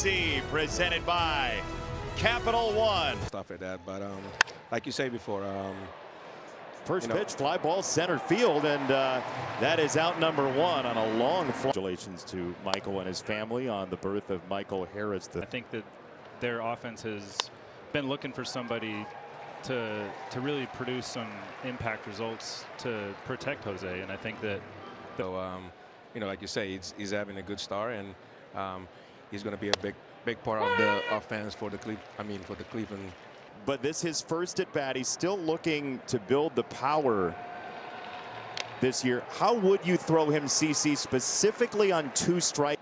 CC, presented by Capital One. Stuff like that, but like you say before, first pitch, fly ball center field, and that is out number one on a long fly. Congratulations to Michael and his family on the birth of Michael Harris. I think that their offense has been looking for somebody to really produce some impact results to protect Jose, and I think that. So you know, like you say, he's having a good start, and he's going to be a big part of the offense for the Cleveland. But this his first at bat. He's still looking to build the power this year. How would you throw him, CC, specifically on 2 strikes?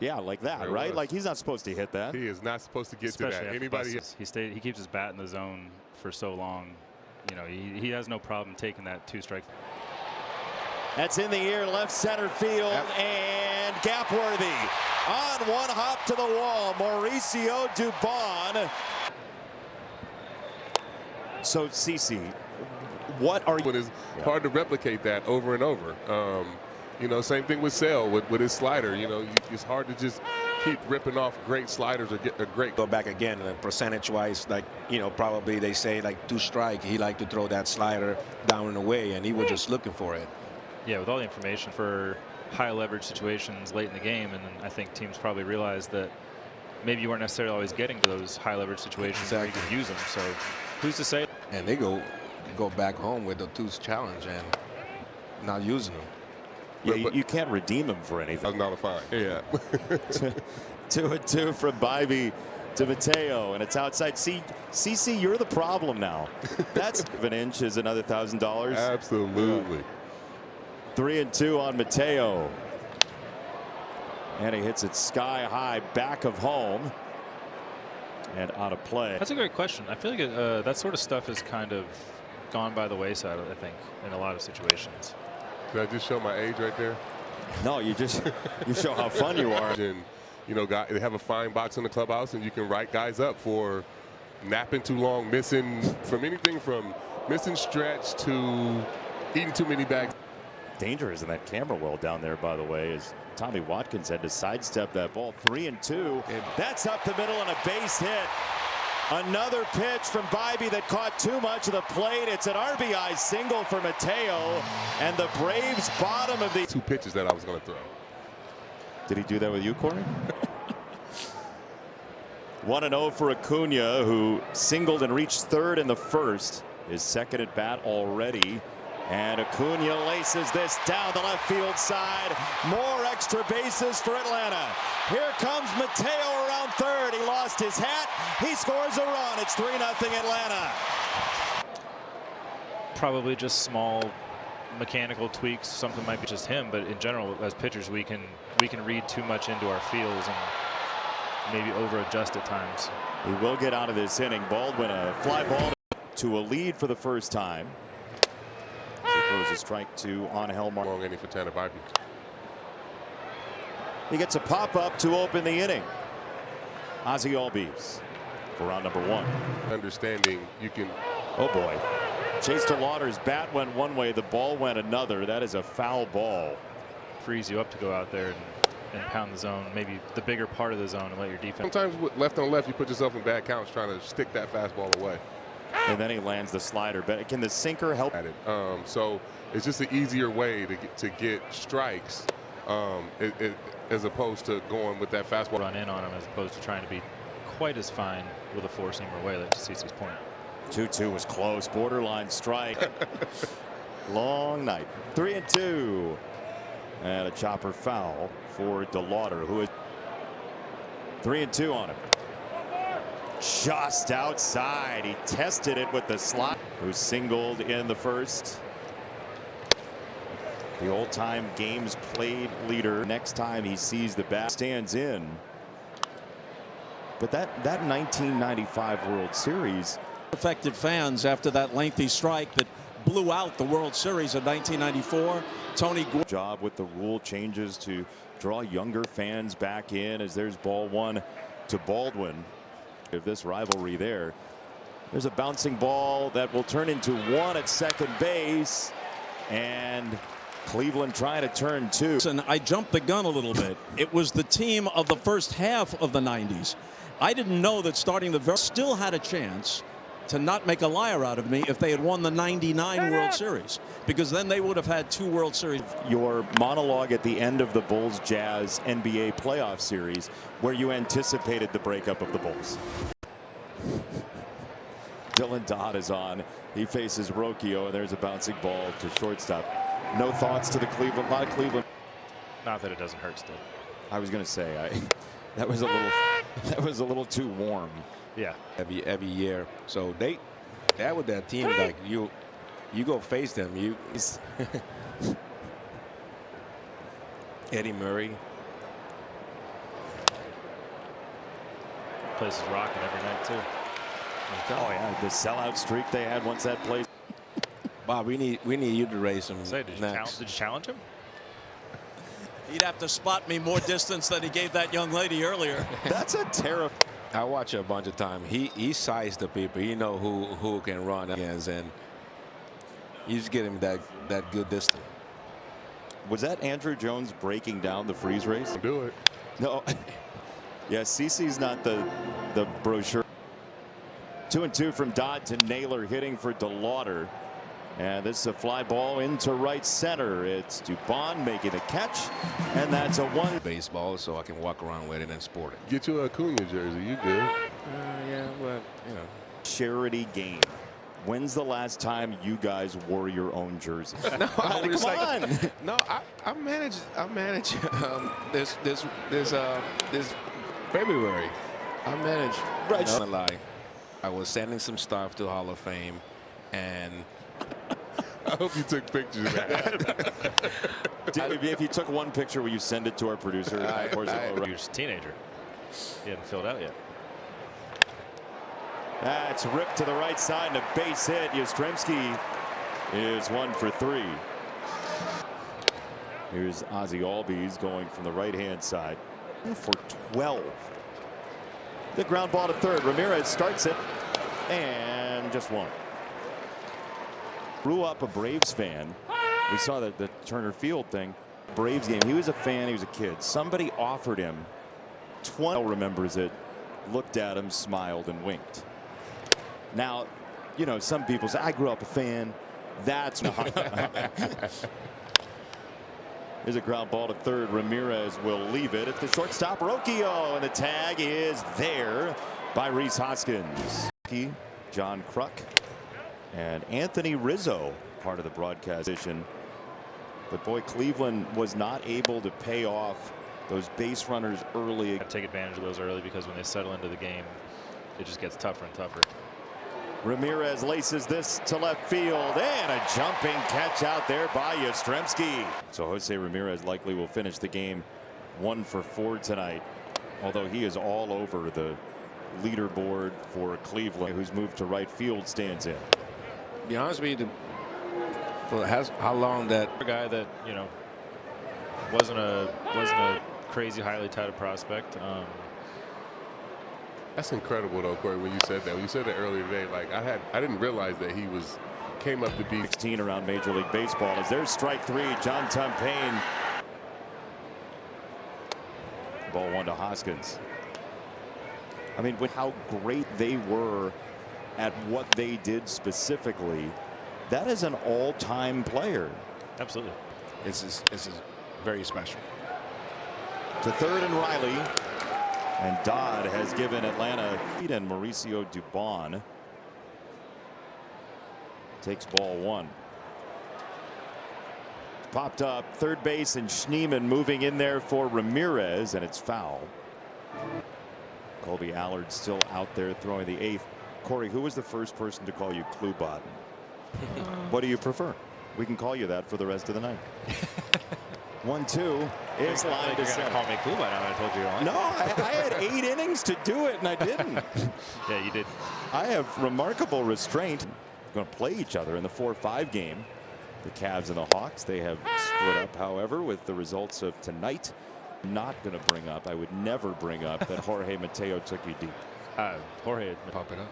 Yeah, like that, right? Like he's not supposed to hit that. He is not supposed to get Especially to that. Anybody? He keeps his bat in the zone for so long. You know, he has no problem taking that 2-strike. That's in the air, left center field, and gap worthy. On one hop to the wall, Mauricio Dubon. So, CC, what are you? It is hard to replicate that over and over. You know, same thing with Sale with his slider. You know, it's hard to just keep ripping off great sliders or get a great. Go back again, and percentage-wise, like, you know, probably they say like 2 strike. He liked to throw that slider down and away, and he was just looking for it. Yeah, with all the information for high leverage situations late in the game, and I think teams probably realized that maybe you weren't necessarily always getting to those high leverage situations where you can use them. So who's to say? And they go back home with the 2's challenge and not using them. Yeah, but you can't redeem him for anything. $1,000 fine. Yeah. 2-2 from Bybee to Mateo, and it's outside. CC, you're the problem now. That's an inch is another $1,000. Absolutely. 3-2 on Mateo, and he hits it sky high back of home and out of play. That's a great question. I feel like that sort of stuff has kind of gone by the wayside, I think, in a lot of situations. Did I just show my age right there? No, you show how fun you are. And you know, they have a fine box in the clubhouse, and you can write guys up for napping too long, missing from anything from missing stretch to eating too many bags. Dangerous in that camera well down there, by the way, as Tommy Watkins had to sidestep that ball. 3-2. That's up the middle and a base hit. Another pitch from Bybee that caught too much of the plate. It's an RBI single for Mateo, and the Braves bottom of the 2 pitches that I was going to throw. Did he do that with you, Corey? 1-0 for Acuna, who singled and reached third in the first. His second at bat already. And Acuna laces this down the left field side. More extra bases for Atlanta. Here comes Mateo around third. He lost his hat. He scores a run. It's 3-0 Atlanta. Probably just small mechanical tweaks. Something might be just him, but in general, as pitchers, we can read too much into our feels and maybe over adjust at times. He will get out of this inning. Baldwin, a fly ball to a lead for the first time. He throws a strike to Angel Martinez. Long inning for Tanner Bybee. He gets a pop-up to open the inning. Ozzie Albies for round number 1. Understanding you can. Oh boy. Chase DeLauder's bat went one way, the ball went another. That is a foul ball. Frees you up to go out there and pound the zone, maybe the bigger part of the zone, and let your defense. Sometimes with left on left, you put yourself in bad counts trying to stick that fastball away. And then he lands the slider. But can the sinker help? At it. So it's just an easier way to get strikes as opposed to going with that fastball. Run in on him as opposed to trying to be quite as fine with a 4-seamer away, like to CC's point. 2-2 was close. Borderline strike. Long night. 3-2. And a chopper foul for DeLauder, who is 3-2 on him. Just outside. He tested it with the slot. Who singled in the first. The all-time games played leader. Next time he sees the bat, stands in. But that 1995 World Series affected fans after that lengthy strike that blew out the World Series in 1994. Tony Gwynn. Job with the rule changes to draw younger fans back in, as there's ball 1 to Baldwin. Of this rivalry there. There's a bouncing ball that will turn into 1 at second base, and Cleveland trying to turn two. And I jumped the gun a little bit. It was the team of the first half of the 90s. I didn't know that starting the still had a chance to not make a liar out of me if they had won the '99 World Series, because then they would have had 2 World Series. Your monologue at the end of the Bulls Jazz NBA playoff series, where you anticipated the breakup of the Bulls. Dylan Dodd is on. He faces Rocchio, and there's a bouncing ball to shortstop. No thoughts to the Cleveland. A lot of Cleveland. Not that it doesn't hurt still. I was going to say that was a little too warm. Yeah. Every year. So that with that team, like you go face them. Eddie Murray. Place is rocking every night too. Oh yeah, the sellout streak they had once that place. Bob, we need you to raise some. Did you challenge him? He'd have to spot me more distance than he gave that young lady earlier. That's a terrible. I watch it a bunch of times. He sized the people. He know who can run against, and you just get him that good distance. Was that Andrew Jones breaking down the freeze race? Do it. No. Yeah, CeCe's not the brochure. 2-2 from Dodd to Naylor, hitting for DeLauder. And this is a fly ball into right center. It's Dubon making the catch, and that's a one. Baseball, so I can walk around with it and sport it. Get you a Acuna jersey. You good? Yeah, well, you know. Charity game. When's the last time you guys wore your own jerseys? No, come on. No, I manage. This February. I manage. Right. No lie. I was sending some stuff to Hall of Fame, and I hope you took pictures of that. If you took one picture, will you send it to our producer? You're just a teenager. He hadn't filled out yet. That's ripped to the right side and a base hit. Yastrzemski is 1 for 3. Here's Ozzie Albies going from the right-hand side for 12. The ground ball to third. Ramirez starts it and just one. Grew up a Braves fan. We saw the Turner Field thing. Braves game. He was a fan. He was a kid. Somebody offered him 20. Remembers it. Looked at him, smiled, and winked. Now, you know, some people say, I grew up a fan. That's not. Here's a ground ball to third. Ramirez will leave it at the shortstop. Rocchio, and the tag is there by Rhys Hoskins. John Kruk and Anthony Rizzo, part of the broadcast position. But boy, Cleveland was not able to pay off those base runners early. Take advantage of those early, because when they settle into the game, it just gets tougher and tougher. Ramirez laces this to left field, and a jumping catch out there by Yastrzemski. So Jose Ramirez likely will finish the game 1 for 4 tonight, although he is all over the leaderboard for Cleveland. Who's moved to right field stands in. To be honest with you, for how long that guy that, you know, wasn't a crazy highly touted prospect. That's incredible though, Corey, when you said that. When you said that earlier today, like I didn't realize that he came up to be 16 around Major League Baseball. As there's strike 3, John Tumpane. Ball 1 to Hoskins. I mean, with how great they were at what they did specifically, that is an all-time player. Absolutely. this is very special. To third and Riley. And Dodd has given Atlanta lead, and Mauricio Dubon takes ball 1. Popped up third base, and Schneemann moving in there for Ramirez, and it's foul. Colby Allard still out there throwing the 8th. Corey, who was the first person to call you Klubot? What do you prefer? We can call you that for the rest of the night. 1-2 is line to center. Call me Klubot now that I told you you're on. No, I had 8 innings to do it, and I didn't. Yeah, you did. I have remarkable restraint. Going to play each other in the 4-5 game. The Cavs and the Hawks, they have split up, however, with the results of tonight. Not going to bring up, I would never bring up that Jorge Mateo took you deep. Jorge, Pop it up.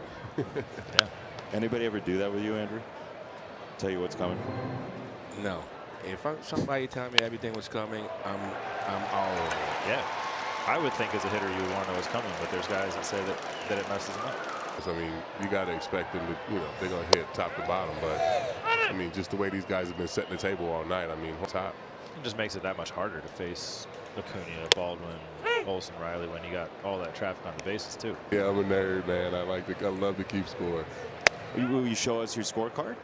yeah. Anybody ever do that with you, Andrew? Tell you what's coming? No. If somebody tell me everything was coming, I'm all over it. Yeah. I would think as a hitter you would want to know what's coming, but there's guys that say that it messes them up. I mean, you got to expect them to, they're going to hit top to bottom. But, I mean, just the way these guys have been setting the table all night, I mean, top. It just makes it that much harder to face Acuna, Baldwin, Olsen, Riley when you got all that traffic on the bases, too. Yeah, I'm a nerd, man. I love to keep score. Will you show us your scorecard?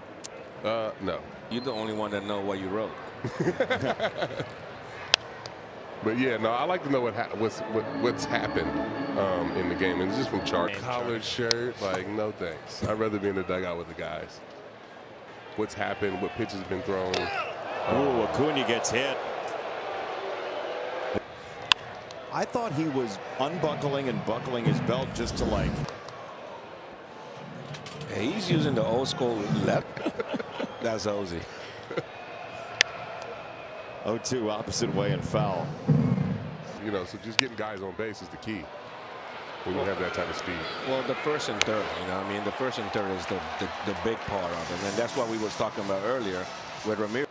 No. You're the only one that know what you wrote. But yeah, no, I like to know what's happened in the game, and it's just from chart. Collared shirt, like no thanks. I'd rather be in the dugout with the guys. What's happened? What pitches have been thrown? Oh, Acuna gets hit. I thought he was unbuckling and buckling his belt just to like. Yeah, he's using the old school left. That's Ozzy. 0-2 opposite way and foul. So just getting guys on base is the key when you have that type of speed. Well, the first and third, I mean, the first and third is the big part of it, and that's what we was talking about earlier with Ramirez.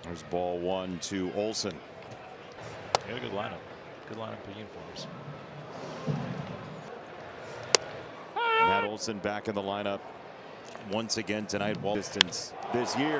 There's ball 1 to Olsen. He had a good lineup. Good lineup of uniforms. Matt Olsen back in the lineup once again tonight. Wall distance this year.